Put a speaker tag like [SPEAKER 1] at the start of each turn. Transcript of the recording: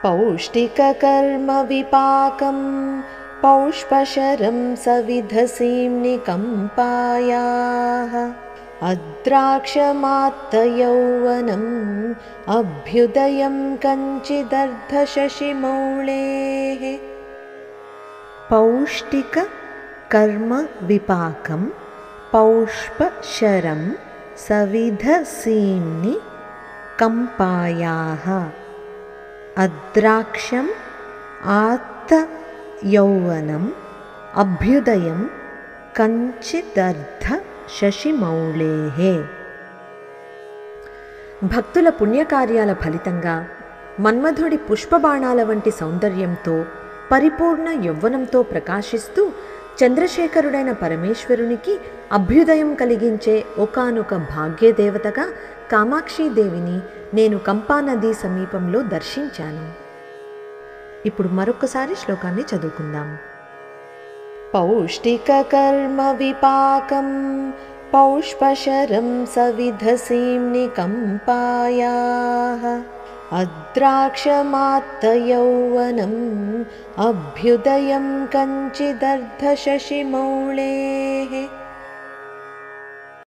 [SPEAKER 1] पौष्टिककर्मविपाकं पौष्पशरं सविधसीं निकम्पायाः अद्राक्षमात्तयौवनम् अभ्युदयं कञ्चिदर्धशशिमौळेः। पौष्टिककर्मविपाकं पौष्पशरं सविधसीम्नि कंपायाः अद्राक्षम् आत्तयौवनम् अभ्युदयं कञ्चिदर्धशशिमौळेः। భక్తుల పుణ్యకార్యాల ఫలితంగా మన్మధుడి పుష్పబాణాల వంటి సౌందర్యంతో పరిపూర్ణ యవ్వనంతో ప్రకాశిస్తూ చంద్రశేఖరుడైన పరమేశ్వరునికి అభ్యుదయం కలిగించే ఒకానొక భాగ్యదేవతగా కామాక్షీదేవిని నేను కంపానదీ సమీపంలో దర్శించాను. ఇప్పుడు మరొకసారి శ్లోకాన్ని చదువుకుందాం. పౌష్టికకర్మవిపాకం పౌష్పశరం సవిధసీం నికంపాయాః అద్రాక్షమాత్తయౌవనం అభ్యుదయం కంచిదర్ధశశిమౌళేః.